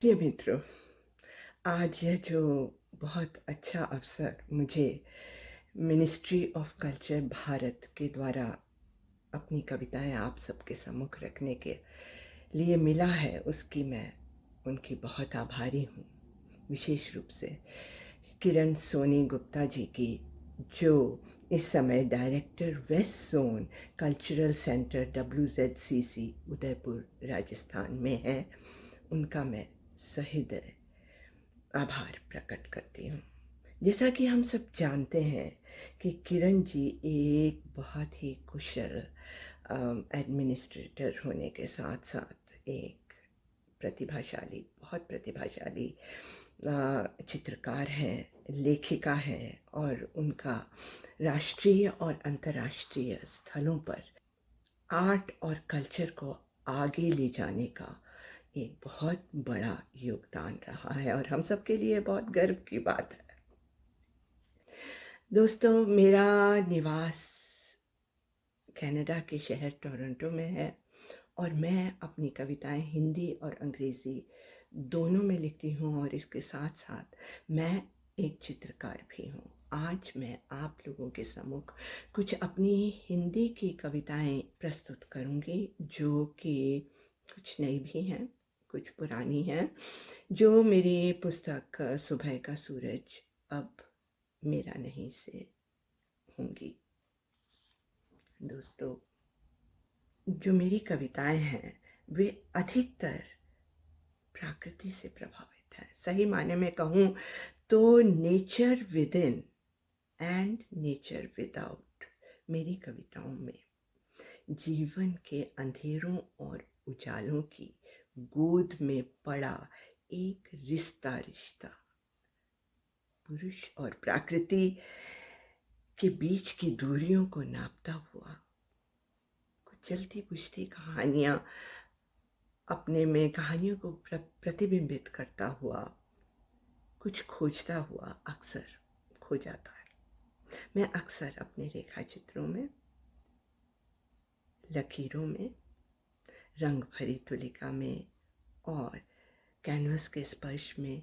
प्रिय मित्रों, आज यह जो बहुत अच्छा अवसर मुझे मिनिस्ट्री ऑफ कल्चर भारत के द्वारा अपनी कविताएं आप सबके सम्मुख रखने के लिए मिला है, उसकी मैं उनकी बहुत आभारी हूँ। विशेष रूप से किरण सोनी गुप्ता जी की, जो इस समय director west zone cultural centre WZCC Udaipur Rajasthan में है, उनका मैं सहृदय आभार प्रकट करती हूँ। जैसा कि हम सब जानते हैं कि किरण जी एक बहुत ही कुशल एडमिनिस्ट्रेटर होने के साथ साथ एक बहुत प्रतिभाशाली चित्रकार हैं, लेखिका हैं, और उनका राष्ट्रीय और अंतर्राष्ट्रीय स्थलों पर आर्ट और कल्चर को आगे ले जाने का एक बहुत बड़ा योगदान रहा है और हम सबके लिए बहुत गर्व की बात है। दोस्तों, मेरा निवास कनाडा के शहर टोरंटो में है और मैं अपनी कविताएं हिंदी और अंग्रेज़ी दोनों में लिखती हूँ और इसके साथ साथ मैं एक चित्रकार भी हूँ। आज मैं आप लोगों के सम्मुख कुछ अपनी हिंदी की कविताएं प्रस्तुत करूँगी, जो कि कुछ नई भी हैं, कुछ पुरानी हैं, जो मेरी पुस्तक सुबह का सूरज अब मेरा नहीं से होंगी। दोस्तों, जो मेरी कविताएं हैं वे अधिकतर प्रकृति से प्रभावित है। सही मायने में कहूँ तो nature with in and nature without मेरी कविताओं में जीवन के अंधेरों और उजालों की गोद में पड़ा एक रिश्ता पुरुष और प्रकृति के बीच की दूरियों को नापता हुआ, कुछ जलती बुझती कहानियाँ अपने में कहानियों को प्रतिबिंबित करता हुआ, कुछ खोजता हुआ अक्सर खो जाता है। मैं अक्सर अपने रेखा चित्रों में, लकीरों में, रंग भरी तुलिका में और कैनवस के स्पर्श में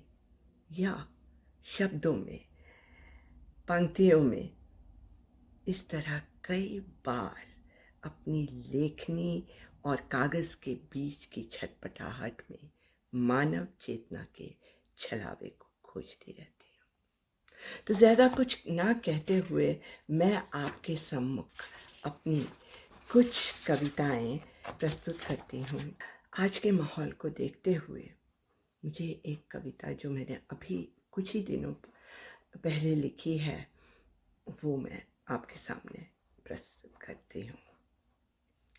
या शब्दों में, पंक्तियों में, इस तरह कई बार अपनी लेखनी और कागज़ के बीच की छटपटाहट में मानव चेतना के छलावे को खोजती रहती हूँ। तो ज़्यादा कुछ ना कहते हुए मैं आपके सम्मुख अपनी कुछ कविताएं प्रस्तुत करती हूँ। आज के माहौल को देखते हुए मुझे एक कविता जो मैंने अभी कुछ ही दिनों पहले लिखी है, वो मैं आपके सामने प्रस्तुत करती हूँ।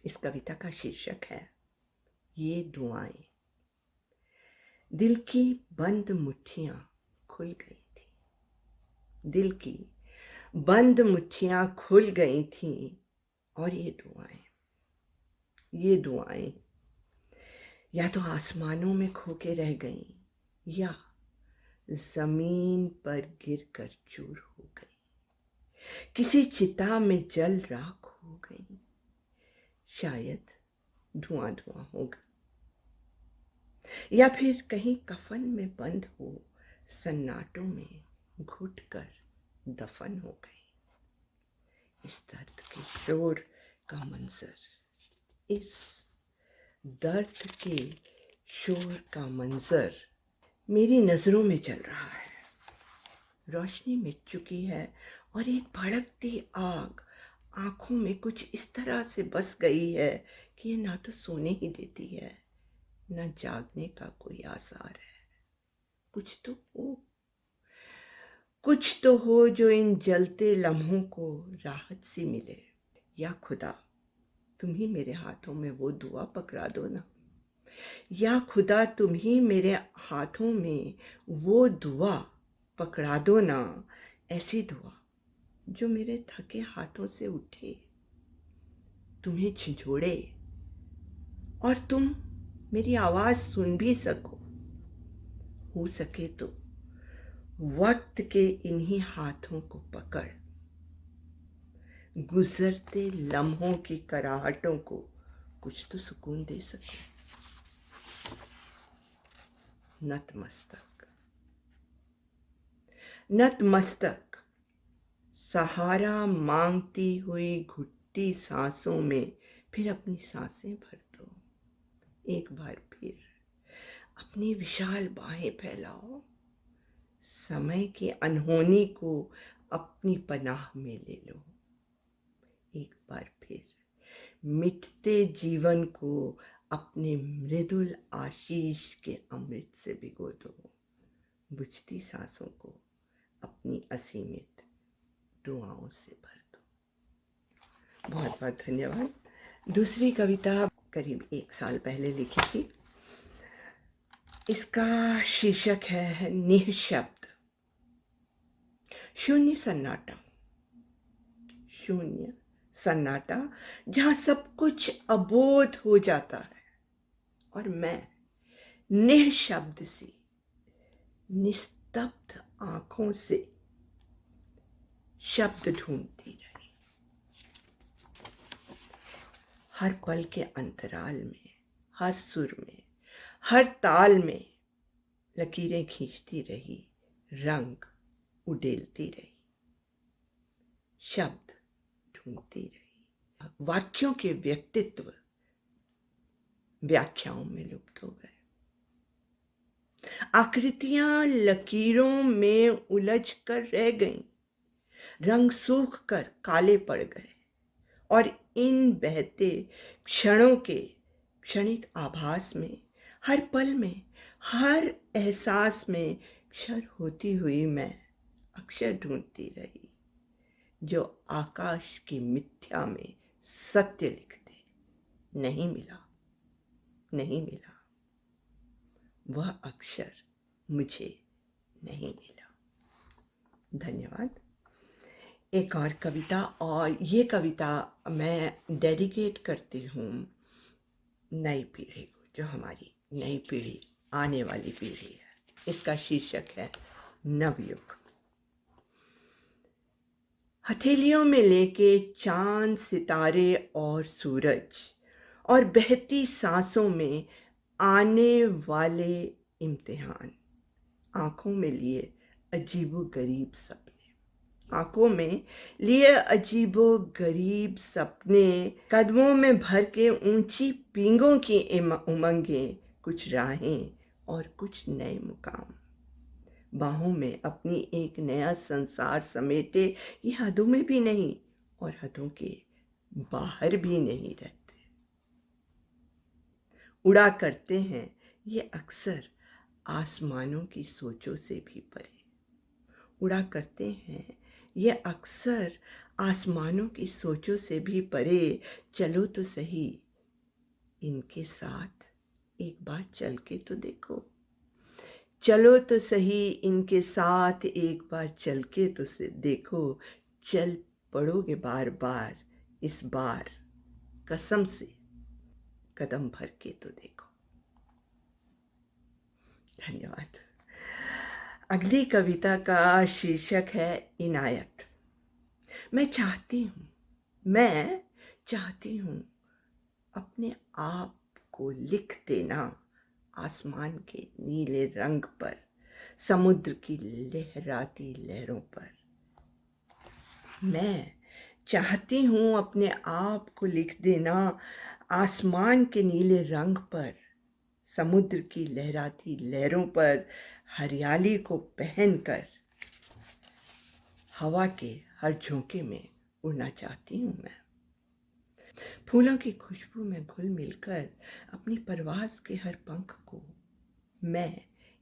इस कविता का शीर्षक है ये दुआएं। दिल की बंद मुट्ठियाँ खुल गई थी, दिल की बंद मुट्ठियाँ खुल गई थी, और ये दुआएं या तो आसमानों में खो के रह गईं या जमीन पर गिरकर चूर हो गई, किसी चिता में जल राख हो गई, शायद धुआं धुआं हो गई, या फिर कहीं कफन में बंद हो सन्नाटों में घुट कर दफन हो गई। इस दर्द के शोर का मंजर, इस दर्द के शोर का मंजर मेरी नज़रों में चल रहा है। रोशनी मिट चुकी है और एक भड़कती आग आँखों में कुछ इस तरह से बस गई है कि ये ना तो सोने ही देती है, न जागने का कोई आसार है। कुछ तो हो जो इन जलते लम्हों को राहत सी मिले। या खुदा, तुम ही मेरे हाथों में वो दुआ पकड़ा दो ना। या खुदा, तुम ही मेरे हाथों में वो दुआ पकड़ा दो ना, ऐसी दुआ जो मेरे थके हाथों से उठे, तुम्हें झिझोड़े और तुम मेरी आवाज़ सुन भी सको। हो सके तो वक्त के इन्हीं हाथों को पकड़ गुजरते लम्हों की कराहटों को कुछ तो सुकून दे सको। नतमस्तक, नतमस्तक, सहारा मांगती हुई घुटती सांसों में फिर अपनी सांसें भर दो। एक बार फिर अपनी विशाल बाहें फैलाओ, समय की अनहोनी को अपनी पनाह में ले लो। एक बार फिर मिटते जीवन को अपने मृदुल आशीष के अमृत से भिगो दो। बुझती सांसों को अपनी असीमित दुआओं से भर दो। बहुत बहुत धन्यवाद। दूसरी कविता करीब 1 साल पहले लिखी थी। इसका शीर्षक है निःशब्द। शून्य सन्नाटा, शून्य सन्नाटा, जहां सब कुछ अबोध हो जाता है और मैं निःशब्द सी निस्तब्ध आंखों से शब्द ढूंढती रही। हर पल के अंतराल में, हर सुर में, हर ताल में लकीरें खींचती रही, रंग उडेलती रही, शब्द ढूंढती रही। वाक्यों के व्यक्तित्व व्याख्याओं में लुप्त हो गए। आकृतियां लकीरों में उलझ कर रह गईं, रंग सूख कर काले पड़ गए और इन बहते क्षणों के क्षणिक आभास में, हर पल में, हर एहसास में क्षर होती हुई मैं अक्षर ढूंढती रही, जो आकाश की मिथ्या में सत्य लिखते। नहीं मिला, नहीं मिला, वह अक्षर मुझे नहीं मिला। धन्यवाद। एक और कविता, और ये कविता मैं डेडिकेट करती हूँ नई पीढ़ी को, जो हमारी नई पीढ़ी, आने वाली पीढ़ी है। इसका शीर्षक है नवयुग। हथेलियों में लेके चांद, सितारे और सूरज, और बहती सांसों में आने वाले इम्तिहान, आंखों में लिए अजीबो गरीब सपने, आंखों में लिए अजीबो गरीब सपने, कदमों में भर के ऊंची पींगों की उमंगें, कुछ राहें और कुछ नए मुकाम, बाहों में अपनी एक नया संसार समेटे, ये हदों में भी नहीं और हदों के बाहर भी नहीं रहते। उड़ा करते हैं ये अक्सर आसमानों की सोचों से भी परे, उड़ा करते हैं ये अक्सर आसमानों की सोचों से भी परे। चलो तो सही इनके साथ एक बार चल के तो देखो, चलो तो सही इनके साथ एक बार चल के तो देखो, चल पड़ोगे बार बार, इस बार कसम से कदम भर के तो देखो। धन्यवाद। अगली कविता का शीर्षक है इनायत। मैं चाहती हूँ अपने आप को लिख देना आसमान के नीले रंग पर, समुद्र की लहराती लहरों पर। मैं चाहती हूँ अपने आप को लिख देना आसमान के नीले रंग पर, समुद्र की लहराती लहरों पर, हरियाली को पहनकर हवा के हर झोंके में उड़ना चाहती हूँ मैं। फूलों की खुशबू में घुल मिलकर अपनी परवास के हर पंख को मैं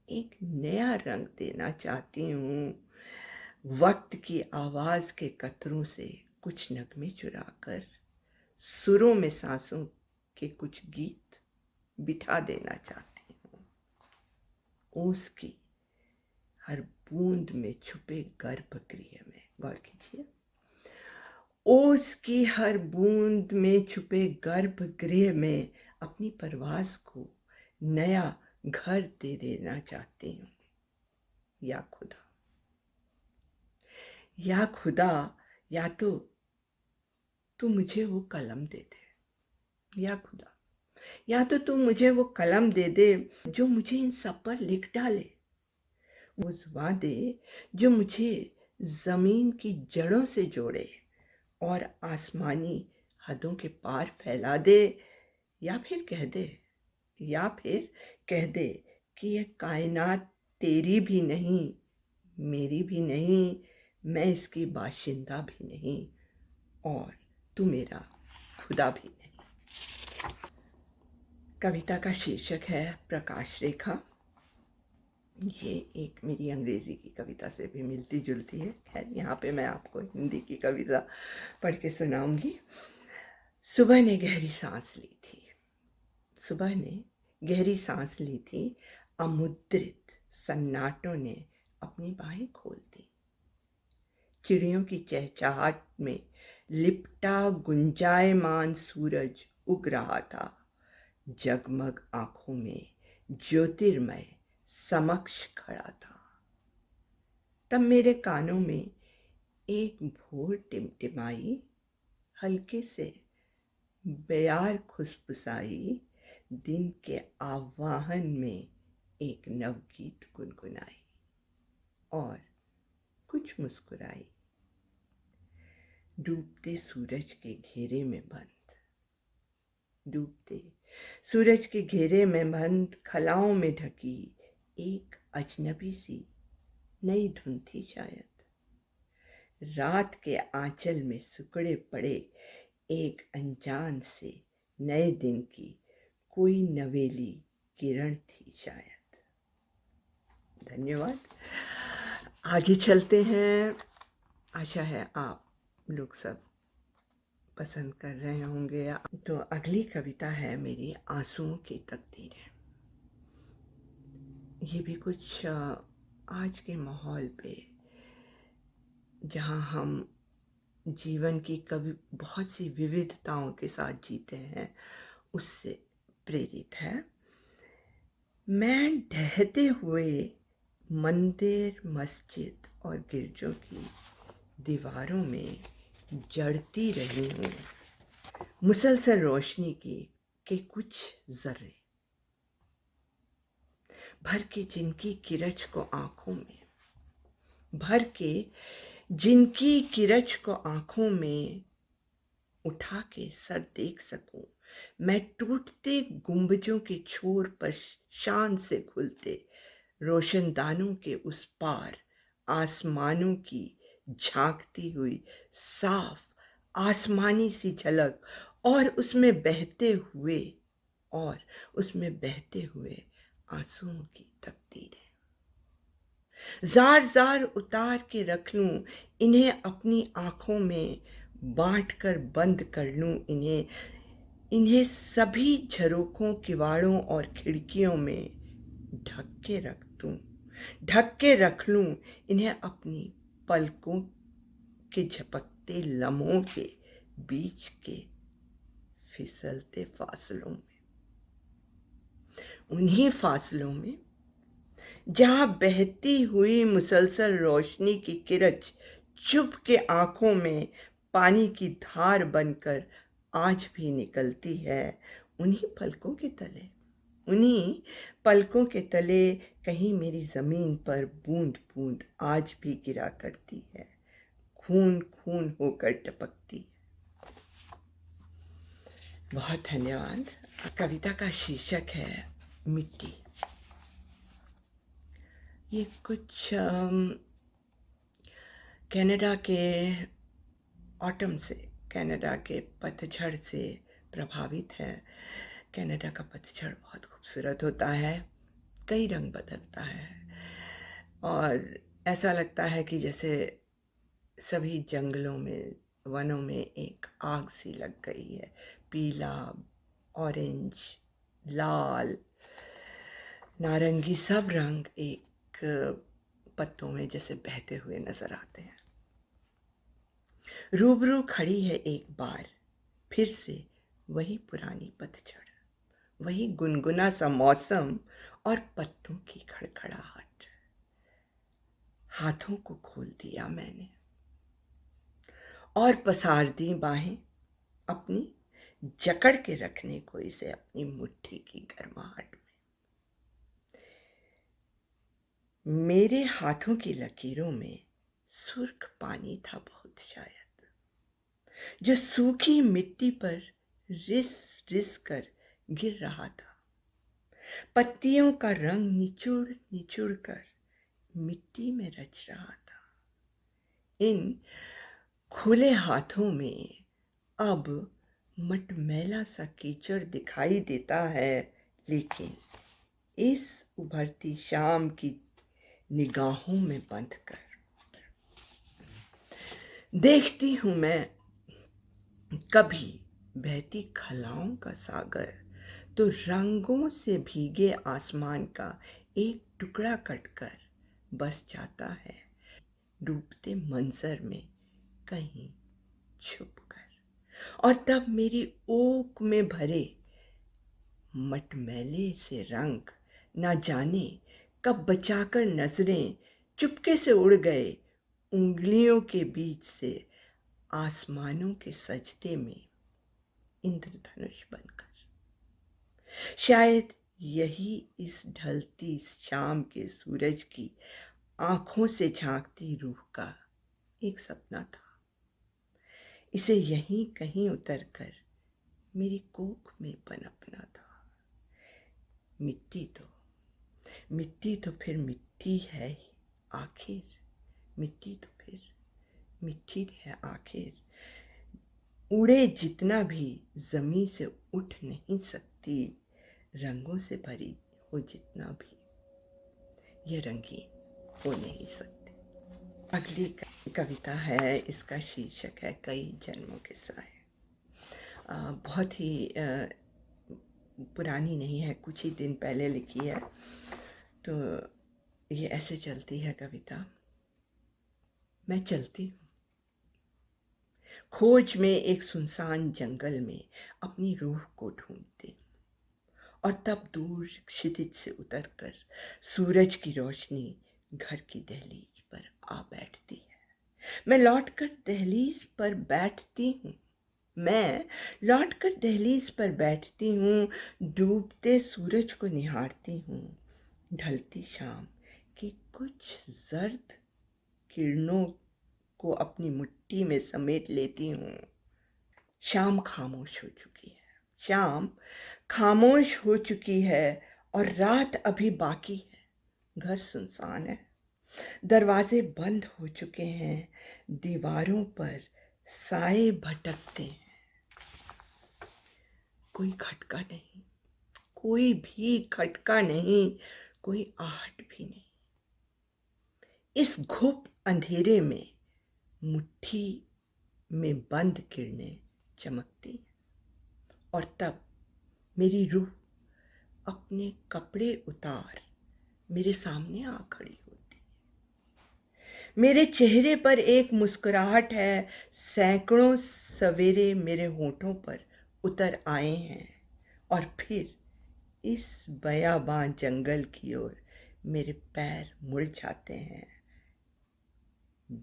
एक नया रंग देना चाहती हूँ। वक्त की आवाज़ के कतरों से कुछ नगमे चुराकर सुरों में सांसों के कुछ गीत बिठा देना चाहती हूँ। ओस की हर बूंद में छुपे गर्भगृह में, गौर कीजिए, ओस की हर बूंद में छुपे गर्भगृह में अपनी परवास को नया घर दे देना चाहती हूँ। या खुदा, या तो तू मुझे वो कलम दे दे। या खुदा, या तो तू मुझे वो कलम दे दे जो मुझे इन सब पर लिख डाले, वो ज़ुबान दे जो मुझे ज़मीन की जड़ों से जोड़े और आसमानी हदों के पार फैला दे, या फिर कह दे या फिर कह दे कि ये कायनात तेरी भी नहीं, मेरी भी नहीं, मैं इसकी बाशिंदा भी नहीं और तू मेरा खुदा भी नहीं। कविता का शीर्षक है प्रकाश रेखा। ये एक मेरी अंग्रेज़ी की कविता से भी मिलती जुलती है। खैर, यहाँ पे मैं आपको हिंदी की कविता पढ़ के सुनाऊंगी। सुबह ने गहरी सांस ली थी, सुबह ने गहरी सांस ली थी, अमुद्रित सन्नाटों ने अपनी बाहें खोल दी। चिड़ियों की चहचहाट में लिपटा गुंजायमान सूरज उग रहा था, जगमग आंखों में ज्योतिर्मय समक्ष खड़ा था। तब मेरे कानों में एक भोर टिमटिमाई, हल्के से बेयार खुशबुसाई, दिन के आवाहन में एक नवगीत गुनगुनाई और कुछ मुस्कुराई। डूबते सूरज के घेरे में बंद, डूबते सूरज के घेरे में बंद खलाओं में ढकी एक अजनबी सी नई धुन थी शायद। रात के आंचल में सिकुड़े पड़े एक अनजान से नए दिन की कोई नवेली किरण थी शायद। धन्यवाद। आगे चलते हैं। आशा है आप लोग सब पसंद कर रहे होंगे। तो अगली कविता है मेरी आंसुओं की तकदीरें। ये भी कुछ आज के माहौल पे, जहाँ हम जीवन की कभी बहुत सी विविधताओं के साथ जीते हैं, उससे प्रेरित है। मैं ढहते हुए मंदिर, मस्जिद और गिरजों की दीवारों में जड़ती रही हूँ, मुसलसल रोशनी के कुछ जर्रे भर के जिनकी किरच को आंखों में, भर के जिनकी किरच को आंखों में उठा के सर देख सकूं, मैं टूटते गुंबजों के छोर पर शान से खुलते रोशनदानों के उस पार आसमानों की झांकती हुई साफ आसमानी सी झलक और उसमें बहते हुए आंसुओं की तकदीरें। जार जार उतार के रख लूं इन्हें अपनी आंखों में, बांट कर बंद कर लूं इन्हें सभी झरोखों, किवाड़ों और खिड़कियों में ढक के रख लूं इन्हें अपनी पलकों के झपकते लम्हों के बीच के फिसलते फासलों में, उन्हीं फासलों में जहां बहती हुई मुसलसल रोशनी की किरच चुप के आंखों में पानी की धार बनकर आज भी निकलती है। उन्हीं पलकों के तले कहीं मेरी जमीन पर बूंद बूंद आज भी गिरा करती है, खून खून होकर टपकती है। बहुत धन्यवाद। कविता का शीर्षक है मिट्टी। ये कुछ कनाडा के ऑटम से, कनाडा के पतझड़ से प्रभावित है। कनाडा का पतझड़ बहुत खूबसूरत होता है, कई रंग बदलता है और ऐसा लगता है कि जैसे सभी जंगलों में, वनों में एक आग सी लग गई है। पीला, ऑरेंज, लाल, नारंगी सब रंग एक पत्तों में जैसे बहते हुए नजर आते हैं। रूबरू खड़ी है एक बार फिर से वही पुरानी पतझड़, वही गुनगुना सा मौसम और पत्तों की खड़खड़ाहट। हाथों को खोल दिया मैंने और पसार दी बाहें अपनी, जकड़ के रखने को इसे अपनी मुट्ठी की गर्माहट में। मेरे हाथों की लकीरों में सुर्ख पानी था बहुत शायद, जो सूखी मिट्टी पर रिस रिस कर गिर रहा था। पत्तियों का रंग निचुड़ निचुड़ कर मिट्टी में रच रहा था। इन खुले हाथों में अब मटमैला सा कीचड़ दिखाई देता है, लेकिन इस उभरती शाम की निगाहों में बंद कर देखती हूँ मैं कभी बहती खलाओं का सागर, तो रंगों से भीगे आसमान का एक टुकड़ा कटकर बस जाता है डूबते मंजर में कहीं छुप कर। और तब मेरी ओक में भरे मटमैले से रंग ना जाने कब बचाकर नजरें चुपके से उड़ गए उंगलियों के बीच से आसमानों के सजदे में इंद्रधनुष बनकर। शायद यही इस ढलती शाम के सूरज की आंखों से झांकती रूह का एक सपना था। इसे यहीं कहीं उतरकर मेरी कोख में पनपना था। मिट्टी तो फिर मिट्टी है ही आखिर, मिट्टी तो फिर मिट्टी है आखिर। उड़े जितना भी जमीन से उठ नहीं सकती, रंगों से भरी हो जितना भी ये रंगीन हो नहीं सकती। अगली कविता है, इसका शीर्षक है कई जन्मों के साए। बहुत ही पुरानी नहीं है, कुछ ही दिन पहले लिखी है। तो ये ऐसे चलती है कविता। मैं चलती हूँ खोज में एक सुनसान जंगल में अपनी रूह को ढूंढती हूँ, और तब दूर क्षितिज से उतरकर सूरज की रोशनी घर की दहलीज पर आ बैठती है। मैं लौटकर दहलीज पर बैठती हूँ, मैं लौटकर दहलीज पर बैठती हूँ, डूबते सूरज को निहारती हूँ, ढलती शाम की कुछ जर्द किरणों को अपनी मुट्ठी में समेट लेती हूँ। शाम खामोश हो चुकी है, शाम खामोश हो चुकी है और रात अभी बाकी है। घर सुनसान है, दरवाजे बंद हो चुके हैं, दीवारों पर साए भटकते हैं। कोई खटका नहीं, कोई भी खटका नहीं, कोई आहट भी नहीं। इस घुप अंधेरे में मुट्ठी में बंद किरणें चमकती हैं, और तब मेरी रूह अपने कपड़े उतार मेरे सामने आ खड़ी होती है। मेरे चेहरे पर एक मुस्कुराहट है, सैकड़ों सवेरे मेरे होठों पर उतर आए हैं, और फिर इस बयाबान जंगल की ओर मेरे पैर मुड़ जाते हैं।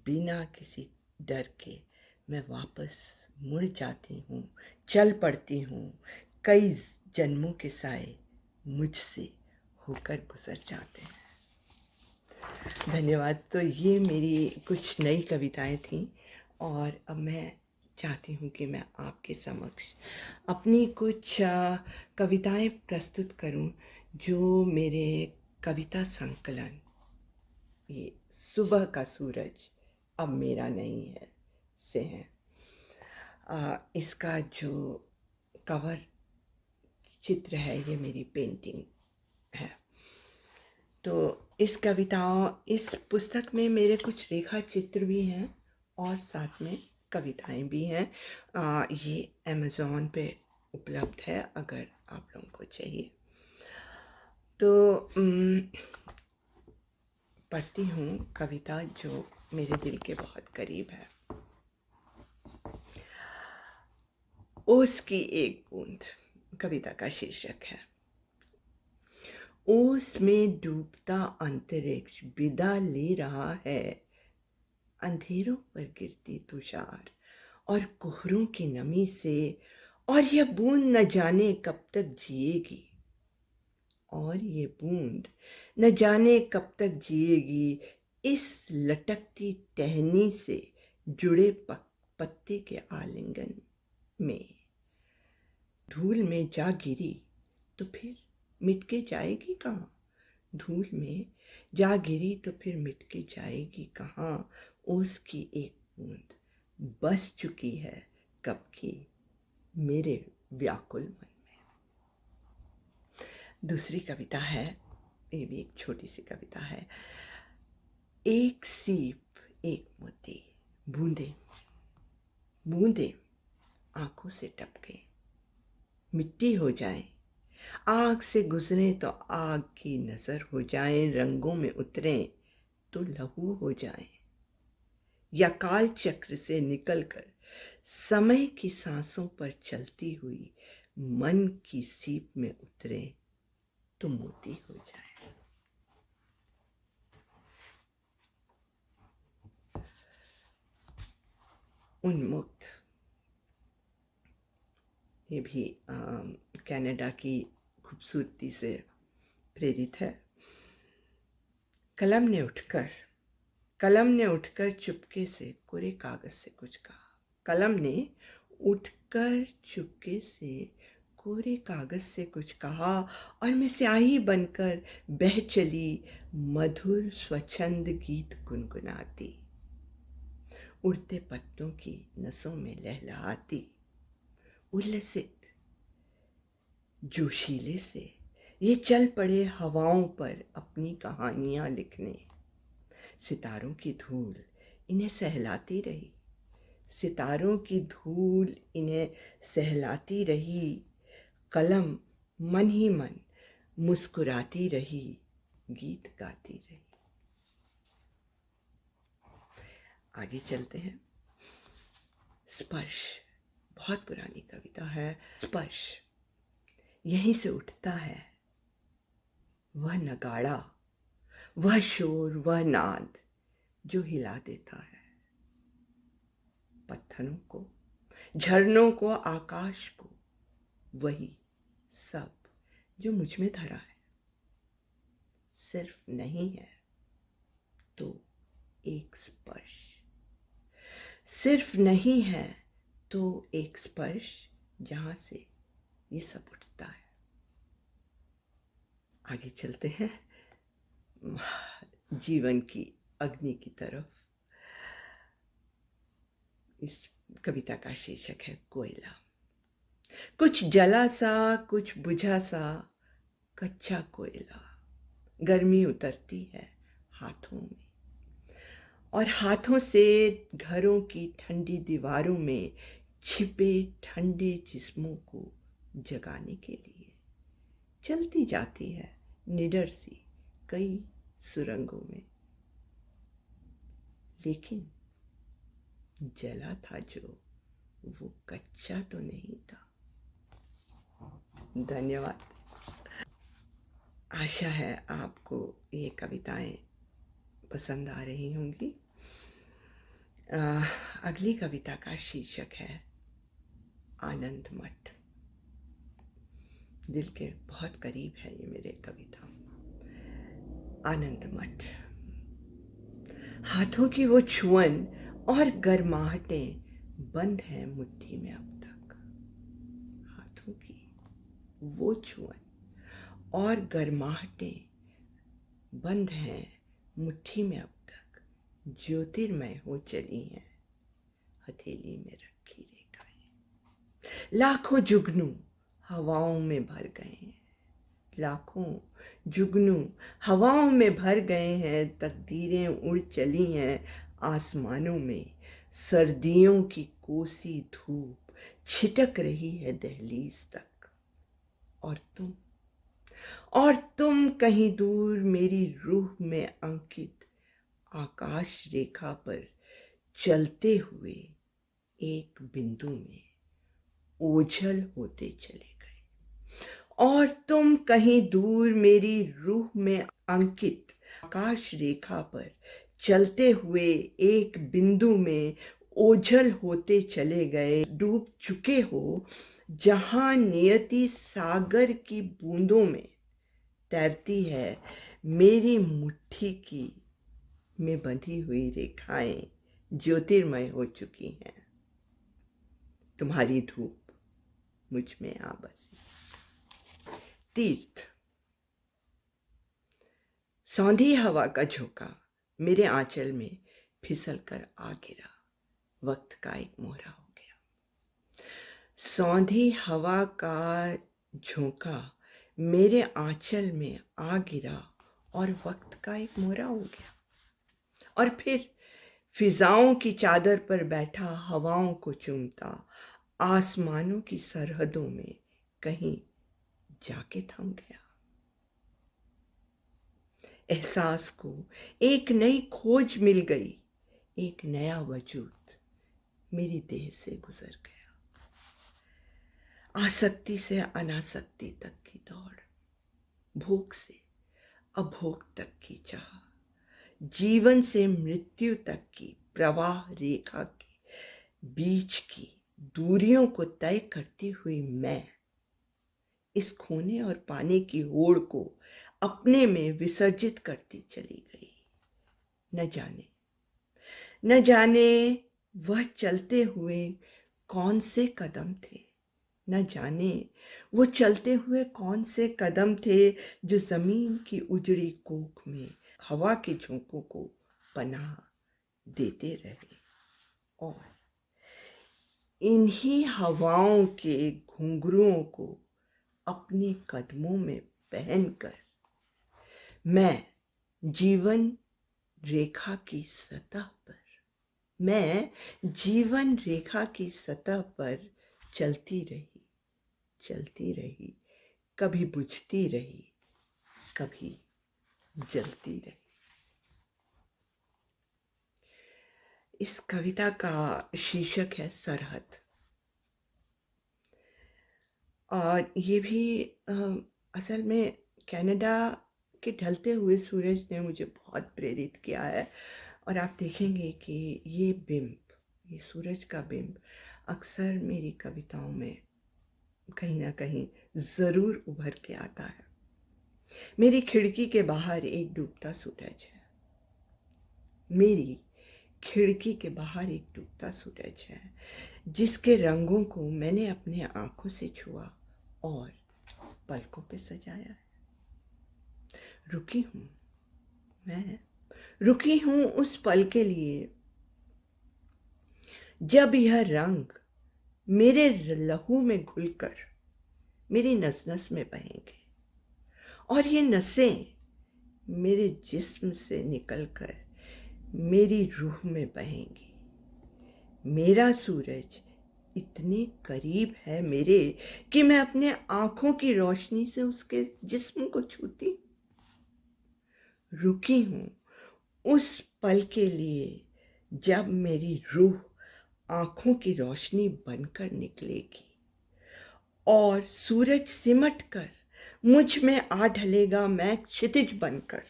बिना किसी डर के मैं वापस मुड़ जाती हूँ, चल पड़ती हूँ। कई जन्मों के साए मुझसे होकर गुजर जाते हैं। धन्यवाद। तो ये मेरी कुछ नई कविताएं थीं, और अब मैं चाहती हूँ कि मैं आपके समक्ष अपनी कुछ कविताएं प्रस्तुत करूँ, जो मेरे कविता संकलन ये सुबह का सूरज अब मेरा नहीं है से हैं। इसका जो कवर चित्र है ये मेरी पेंटिंग है। तो इस पुस्तक में मेरे कुछ रेखा चित्र भी हैं और साथ में कविताएं भी हैं। ये अमेज़ॉन पे उपलब्ध है अगर आप लोगों को चाहिए तो। पढ़ती हूँ कविता जो मेरे दिल के बहुत करीब है। ओस की एक बूंद कविता का शीर्षक है। ओस में डूबता अंतरिक्ष विदा ले रहा है, अंधेरों पर गिरती तुषार और कोहरों की नमी से और यह बूंद न जाने कब तक जिएगी, और ये बूंद न जाने कब तक जिएगी इस लटकती टहनी से जुड़े पत्ते के आलिंगन में। धूल में जा गिरी तो फिर मिट के जाएगी कहाँ, धूल में जा गिरी तो फिर मिट के जाएगी कहाँ। ओस की एक बूंद बस चुकी है कब की मेरे व्याकुल मन में। दूसरी कविता है, ये भी एक छोटी सी कविता है। एक सीप एक मोती, बूंदे बूंदे आंखों से टपके, मिट्टी हो जाए, आग से गुजरे तो आग की नजर हो जाए, रंगों में उतरे तो लहू हो जाए, या काल चक्र से निकलकर समय की सांसों पर चलती हुई मन की सीप में उतरे तो मोती हो जाए। उन्मुक्त, ये भी कनाडा की खूबसूरती से प्रेरित है। कलम ने उठकर चुपके से कोरे कागज से कुछ कहा, कलम ने उठकर चुपके से कोरे कागज से कुछ कहा, और मैं स्याही बनकर बह चली मधुर स्वच्छंद गीत गुनगुनाती, उड़ते पत्तों की नसों में लहलहाती, उल्लसित जोशीले से ये चल पड़े हवाओं पर अपनी कहानियां लिखने। सितारों की धूल इन्हें सहलाती रही, सितारों की धूल इन्हें सहलाती रही, कलम मन ही मन मुस्कुराती रही, गीत गाती रही। आगे चलते हैं। स्पर्श, बहुत पुरानी कविता है। स्पर्श यहीं से उठता है वह नगाड़ा, वह शोर, वह नाद जो हिला देता है पत्थरों को, झरनों को, आकाश को, वही सब जो मुझ में धरा है। सिर्फ नहीं है तो एक स्पर्श, सिर्फ नहीं है तो एक स्पर्श जहां से ये सब उठता है। आगे चलते हैं जीवन की अग्नि की तरफ। इस कविता का शीर्षक है कोयला। कुछ जला सा, कुछ बुझा सा कच्चा कोयला, गर्मी उतरती है हाथों में, और हाथों से घरों की ठंडी दीवारों में छिपे ठंडे जिस्मों को जगाने के लिए चलती जाती है निडर सी कई सुरंगों में। लेकिन जला था जो, वो कच्चा तो नहीं था। धन्यवाद। आशा है आपको ये कविताएं पसंद आ रही होंगी। अगली कविता का शीर्षक है आनंद मठ। दिल के बहुत करीब है ये मेरे कविता। आनंद मठ। हाथों की वो छुअन और गर्माहटें बंद हैं मुट्ठी में अब तक। हाथों की वो छुअन और गर्माहटें बंद हैं मुट्ठी में अब तक, ज्योतिर्मय हो चली हैं हथेली में रखी रेखाएं। लाखों जुगनू हवाओं में भर गए हैं, लाखों जुगनू हवाओं में भर गए हैं, तकदीरें उड़ चली हैं आसमानों में, सर्दियों की कोसी धूप छिटक रही है दहलीज तक। और तुम कहीं दूर मेरी रूह में अंकित आकाश रेखा पर चलते हुए एक बिंदु में ओझल होते चले गए। और तुम कहीं दूर मेरी रूह में अंकित आकाश रेखा पर चलते हुए एक बिंदु में ओझल होते चले गए। डूब चुके हो जहाँ नियति सागर की बूंदों में तैरती है, मेरी मुट्ठी की में बंधी हुई रेखाएं ज्योतिर्मय हो चुकी हैं। तुम्हारी धूप मुझ में आ बसी। तीर्थ। सौंधी हवा का झोंका मेरे आंचल में फिसल कर आ गिरा। वक्त का एक मोहरा हो गया। सौंधी हवा का झोंका मेरे आंचल में आ गिरा और वक्त का एक मोहरा हो गया। और फिर फिजाओं की चादर पर बैठा हवाओं को चूमता आसमानों की सरहदों में कहीं जाके थम गया। एहसास को एक नई खोज मिल गई। एक नया वजूद मेरी देह से गुजर गया। आसक्ति से अनासक्ति तक की दौड़, भोग से अभोग तक की चाह, जीवन से मृत्यु तक की प्रवाह रेखा के बीच की दूरियों को तय करती हुई मैं इस खोने और पाने की होड़ को अपने में विसर्जित करती चली गई। न जाने वह चलते हुए कौन से कदम थे। न जाने वो चलते हुए कौन से कदम थे जो जमीन की उजड़ी कोख में हवा के झोंकों को पनाह देते रहे। और इन्हीं हवाओं के घुंघरुओं को अपने कदमों में पहनकर मैं जीवन रेखा की सतह पर चलती रही, कभी बुझती रही, कभी जलती रही। इस कविता का शीर्षक है सरहद। और ये भी असल में कनाडा के ढलते हुए सूरज ने मुझे बहुत प्रेरित किया है। और आप देखेंगे कि ये सूरज का बिंब अक्सर मेरी कविताओं में कहीं ना कहीं ज़रूर उभर के आता है। मेरी खिड़की के बाहर एक डूबता सूरज है। जिसके रंगों को मैंने अपने आंखों से छुआ और पलकों पे सजाया है। मैं रुकी हूं उस पल के लिए जब यह रंग मेरे लहू में घुलकर मेरी नस नस में बहेंगे और ये नसें मेरे जिस्म से निकलकर मेरी रूह में बहेंगी। मेरा सूरज इतने करीब है मेरे कि मैं अपने आंखों की रोशनी से उसके जिस्म को छूती। रुकी हूं उस पल के लिए जब मेरी रूह आंखों की रोशनी बनकर निकलेगी और सूरज सिमट कर मुझ में आ ढलेगा। मैं क्षितिज बनकर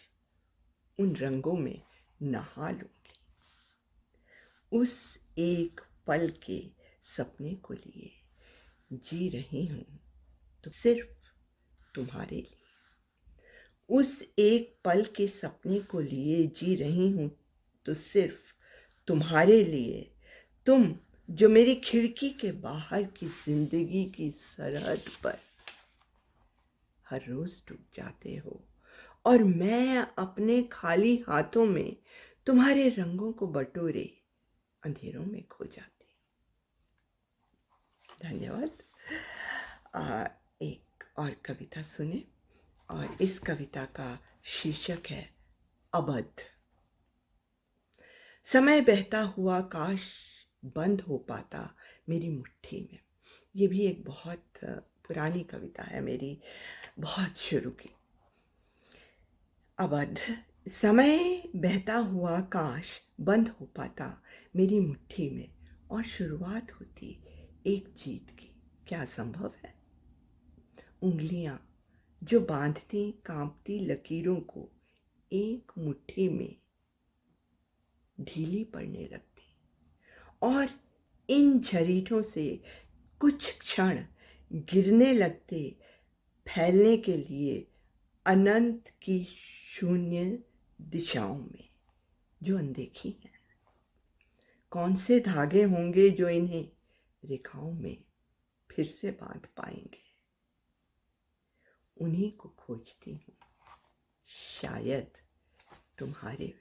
उन रंगों में नहा लूंगी। उस एक पल के सपने को लिए जी रही हूं तो सिर्फ तुम्हारे लिए। उस एक पल के सपने को लिए जी रही हूं तो सिर्फ तुम्हारे लिए। तुम जो मेरी खिड़की के बाहर की जिंदगी की सरहद पर हर रोज डूब जाते हो और मैं अपने खाली हाथों में तुम्हारे रंगों को बटोरे अंधेरों में खो जाती। धन्यवाद। एक और कविता सुने और इस कविता का शीर्षक है अबध। समय बहता हुआ काश बंद हो पाता मेरी मुट्ठी में। ये भी एक बहुत पुरानी कविता है मेरी, बहुत शुरू की। अबध। समय बहता हुआ काश बंद हो पाता मेरी मुट्ठी में और शुरुआत होती एक जीत की। क्या संभव है? उंगलियां जो बांधती कांपती लकीरों को एक मुट्ठी में ढीली पड़ने लगती और इन झरीठों से कुछ क्षण गिरने लगते फैलने के लिए अनंत की शून्य दिशाओं में जो अनदेखी हैं। कौन से धागे होंगे जो इन्हें रेखाओं में फिर से बांध पाएंगे। उन्हीं को खोजती हूँ, शायद तुम्हारे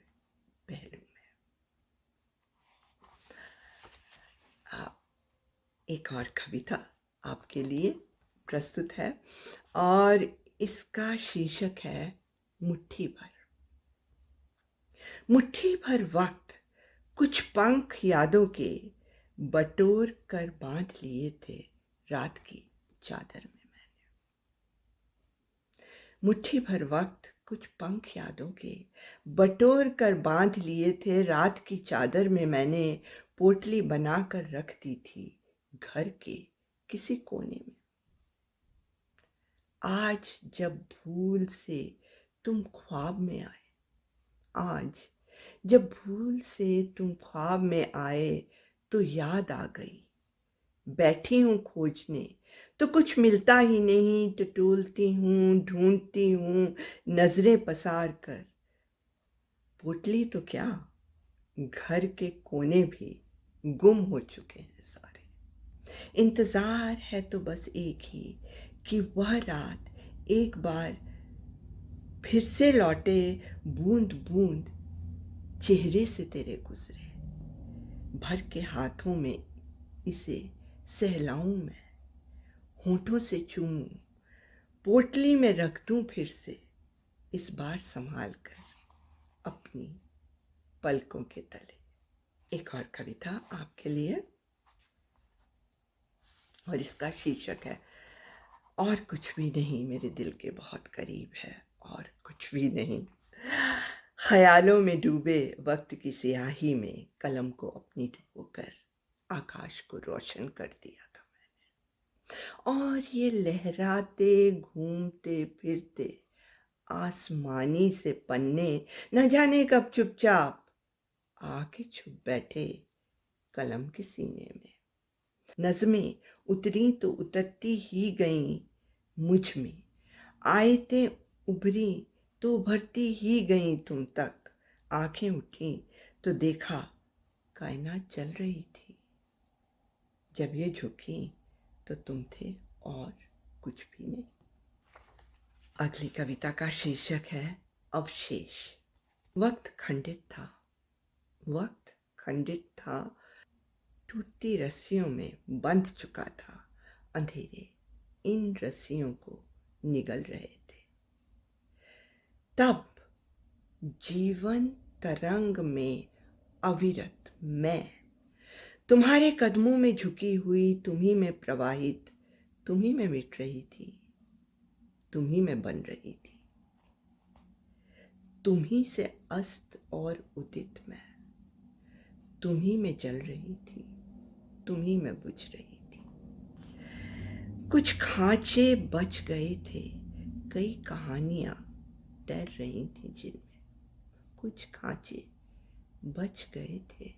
पहलू में। एक और कविता आपके लिए प्रस्तुत है और इसका शीर्षक है मुट्ठी भर। मुट्ठी भर वक्त कुछ पंख यादों के बटोर कर बांध लिए थे रात की चादर में मैंने। मुट्ठी भर वक्त कुछ पंख यादों के बटोर कर बांध लिए थे रात की चादर में मैंने। पोटली बनाकर रख दी थी घर के किसी कोने में। आज जब भूल से तुम ख्वाब में आए, आज जब भूल से तुम ख्वाब में आए तो याद आ गई। बैठी हूँ खोजने तो कुछ मिलता ही नहीं, टटोलती हूँ, ढूंढती हूँ नजरें पसार कर। पोटली तो क्या, घर के कोने भी गुम हो चुके हैं सारे। इंतजार है तो बस एक ही कि वह रात एक बार फिर से लौटे, बूंद बूंद चेहरे से तेरे गुजरे। भर के हाथों में इसे सहलाऊं मैं, होठों से चूमूं, पोटली में रख दूं फिर से, इस बार संभाल कर अपनी पलकों के तले। एक और कविता आपके लिए और इसका शीर्षक है और कुछ भी नहीं मेरे दिल के बहुत करीब है, और कुछ भी नहीं। ख्यालों में डूबे वक्त की स्याही में कलम को अपनी डुबोकर आकाश को रोशन कर दिया था मैंने। और ये लहराते घूमते फिरते आसमानी से पन्ने न जाने कब चुपचाप आके छुप बैठे कलम के सीने में। नज़में उतरी तो उतरती ही गईं मुझ में, आयतें उभरी तो उभरती ही गईं तुम तक। आंखें उठी तो देखा कायनात चल रही थी, जब ये झुकी तो तुम थे और कुछ भी नहीं। अगली कविता का शीर्षक है अवशेष। वक्त खंडित था, वक्त खंडित था, टूटती रस्सियों में बंध चुका था। अंधेरे इन रस्सियों को निगल रहे थे। तब जीवन तरंग में अविरत मैं तुम्हारे कदमों में झुकी हुई, तुम्ही में प्रवाहित, तुम्ही में मिट रही थी, तुम्ही में बन रही थी। तुम्ही से अस्त और उदित मैं, तुम्ही में जल रही थी, तुम्ही में बुझ रही थी। कुछ खांचे बच गए थे, कई कहानियां तैर रही थी जिनमें। कुछ खांचे बच गए थे,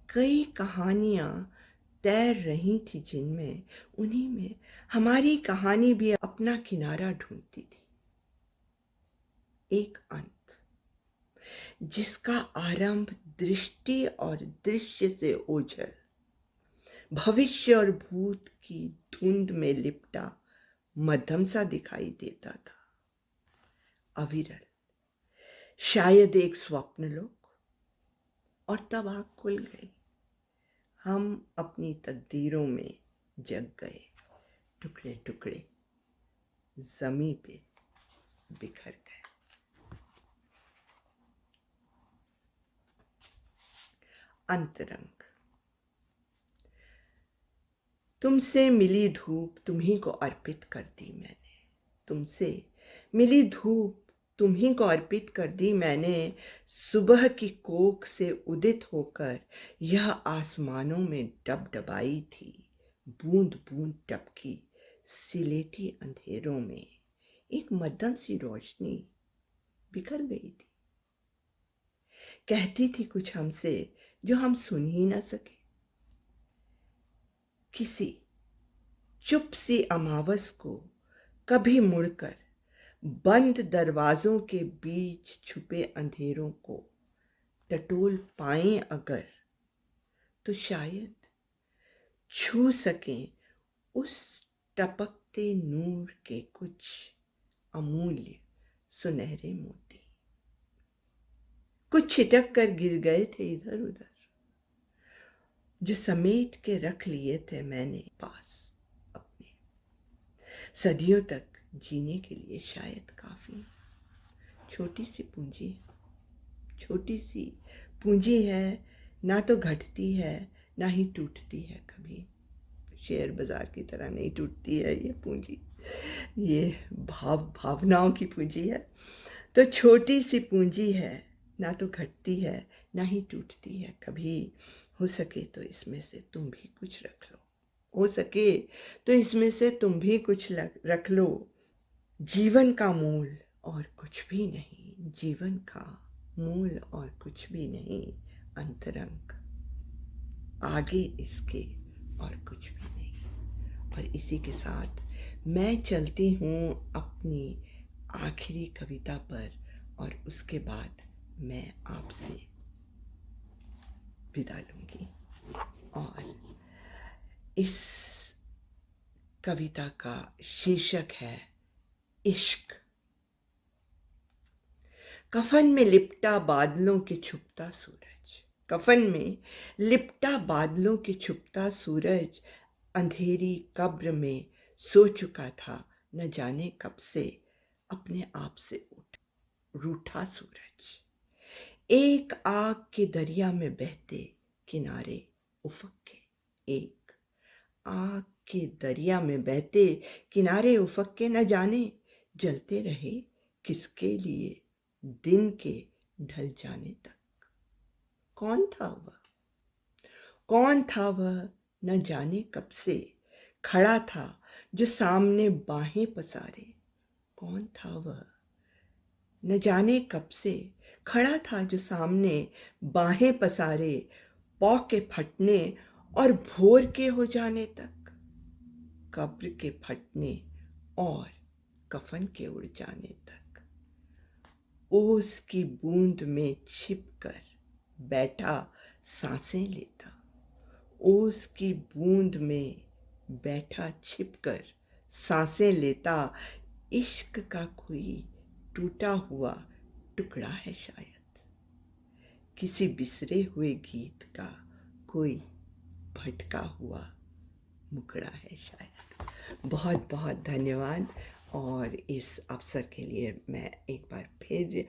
कई कहानियां तैर रही थी जिनमें। उन्हीं में हमारी कहानी भी अपना किनारा ढूंढती थी। एक अंत जिसका आरंभ दृष्टि और दृश्य से ओझल, भविष्य और भूत की धुंध में लिपटा मध्यम सा दिखाई देता था। अविरल, शायद एक स्वप्न लोक, और तब आँख खुल गई। हम अपनी तकदीरों में जग गए, टुकड़े टुकड़े जमी पे बिखर गए। अंतरंग। तुमसे मिली धूप तुम्ही को अर्पित कर दी मैंने, तुमसे मिली धूप तुम्ही को अर्पित कर दी मैंने। सुबह की कोख से उदित होकर यह आसमानों में डबडबाई थी, बूंद बूंद टपकी सिलेटी अंधेरों में। एक मध्यम सी रोशनी बिखर गई थी, कहती थी कुछ हमसे जो हम सुन ही न सके। किसी चुप सी अमावस को कभी मुड़कर बंद दरवाज़ों के बीच छुपे अंधेरों को टटोल पाएं अगर, तो शायद छू सकें उस टपकते नूर के कुछ अमूल्य सुनहरे मोती। कुछ छिटक कर गिर गए थे इधर उधर, जो समेट के रख लिए थे मैंने पास अपने, सदियों तक जीने के लिए शायद काफी। छोटी सी पूंजी, छोटी सी पूंजी है, ना तो घटती है ना ही टूटती है कभी। शेयर बाजार की तरह नहीं टूटती है ये पूंजी, ये भावनाओं की पूंजी है। तो छोटी सी पूंजी है, ना तो घटती है ना ही टूटती है कभी। हो सके तो इसमें से तुम भी कुछ रख लो, हो सके तो इसमें से तुम भी कुछ रख लो। जीवन का मूल और कुछ भी नहीं, जीवन का मूल और कुछ भी नहीं, अंतरंग आगे इसके और कुछ भी नहीं। और इसी के साथ मैं चलती हूँ अपनी आखिरी कविता पर, और उसके बाद मैं आपसे विदा लूँगी। और इस कविता का शीर्षक है इश्क। कफन में लिपटा बादलों के छुपता सूरज, कफन में लिपटा बादलों के छुपता सूरज, अंधेरी कब्र में सो चुका था न जाने कब से, अपने आप से उठ रूठा सूरज। एक आग के दरिया में बहते किनारे उफक के, एक आग के दरिया में बहते किनारे उफक के, न जाने जलते रहे किसके लिए दिन के ढल जाने तक। कौन था वह, कौन था वह, न जाने कब से खड़ा था जो सामने बाहें पसारे। कौन था वह, न जाने कब से खड़ा था जो सामने बाहें पसारे, पौ के फटने और भोर के हो जाने तक, कब्र के फटने और कफन के उड़ जाने तक। ओस की बूंद में छिपकर बैठा सांसें लेता, ओस की बूंद में बैठा छिपकर सांसें लेता, इश्क का कोई टूटा हुआ टुकड़ा है शायद, किसी बिसरे हुए गीत का कोई भटका हुआ मुकड़ा है शायद। बहुत बहुत धन्यवाद। और इस अवसर के लिए मैं एक बार फिर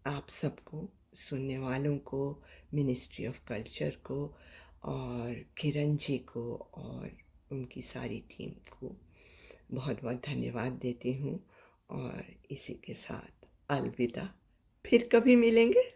आप सबको, सुनने वालों को, मिनिस्ट्री ऑफ कल्चर को और किरण जी को और उनकी सारी टीम को बहुत बहुत धन्यवाद देती हूँ। और इसी के साथ अलविदा, फिर कभी मिलेंगे।